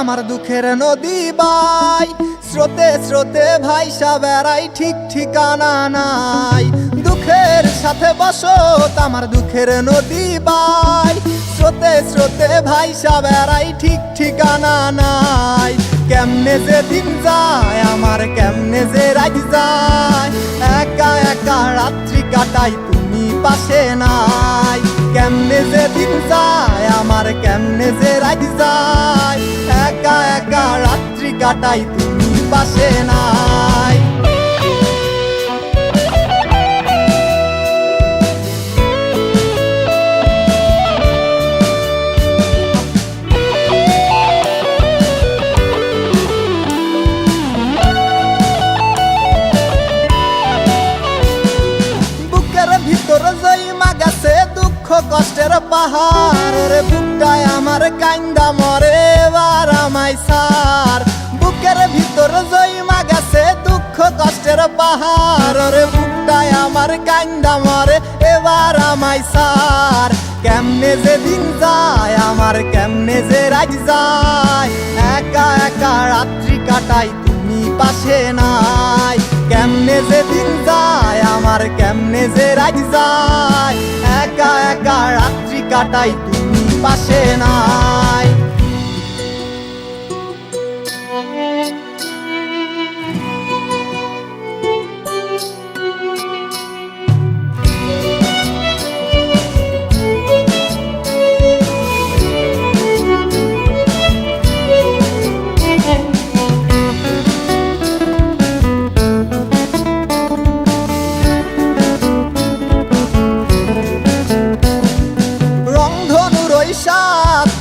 আমার দুঃখের নদী বাই, স্রোতে স্রোতে ভাইসা বেড়াই, ঠিক ঠিকানা নাই। দুঃখের সাথে বসত আমার দুঃখের নদী বাই, স্রোতে স্রোতে ভাইসা বেড়াই, ঠিক ঠিকানা নাই। কেমনে যে দিন যায় আমার, কেমনে যে রাত যায়, একা একা রাত্রি কাটাই তুমি পাশে নাই। কেমনে যে দিন যায় আমার, কেমনে যে রাত যায়, একা একা রাত্রি কাটাই তুমি পাশে নাই। ভিতর জইমা গেছে দুঃখ কষ্টের পাহাড়, রে বুকটায় আমার কান্দা মরে এবার আমায় সার। বুকের ভিতর জইমা গেছে দুঃখ কষ্টের পাহাড়, রে বুকটায় আমার কান্দা মরে এবার আমায় সার। কেমনে যে দিন যায় আমার, কেমনে যে রাত যায়, একা একা রাত্রি কাটাই তুমি পাশে নাই। কেমনে যে দিন যায় আমার, কেমনে যে রাত যায়, একা একা রাত্রি কাটাই তুমি পাশে নাই।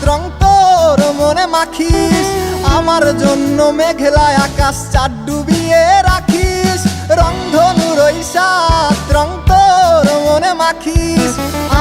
রং তোর মনে মাখিস, আমার জন্য মেঘলা আকাশ চাঁদ ডুবিয়ে রাখিস। রংধনুর ওই সাত রং তোর মনে মাখিস,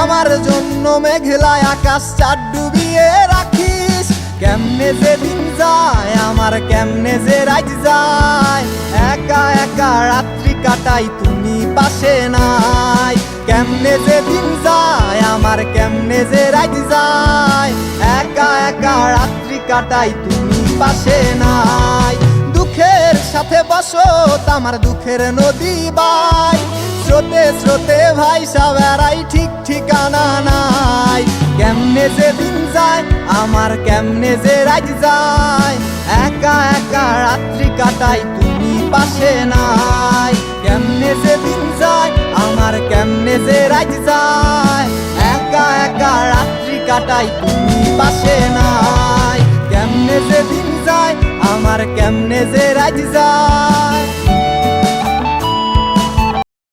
আমার জন্য মেঘলা আকাশ চাঁদ ডুবিয়ে রাখিস। কেমনে যে দিন যায় আমার, কেমনে যে রাত যায়, একা একা রাত্রি কাটাই তুমি পাশে নাই। কেমনে যে দিন যায় আমার, কেমনে যে রাত যায়, একা একা রাত্রি কাটাই তুমি পাশে নাই। দুঃখের সাথে বসত আমার দুঃখের নদী বাই, স্রোতে স্রোতে ভাইসা বেড়াই, ঠিক ঠিকানা নাই। কেমনে যে দিন যায় আমার, কেমনে যে রাত যায়, একা একা রাত্রি কাটাই তুমি পাশে নাই। কেমনে যে দিন যায় আমার, কেমনে যে রাত যায়, একা একা রাত্রি কাটাই তুমি পাশে নাই। কেমনে যে দিন যায় আমার, কেমনে যে রাত যায়।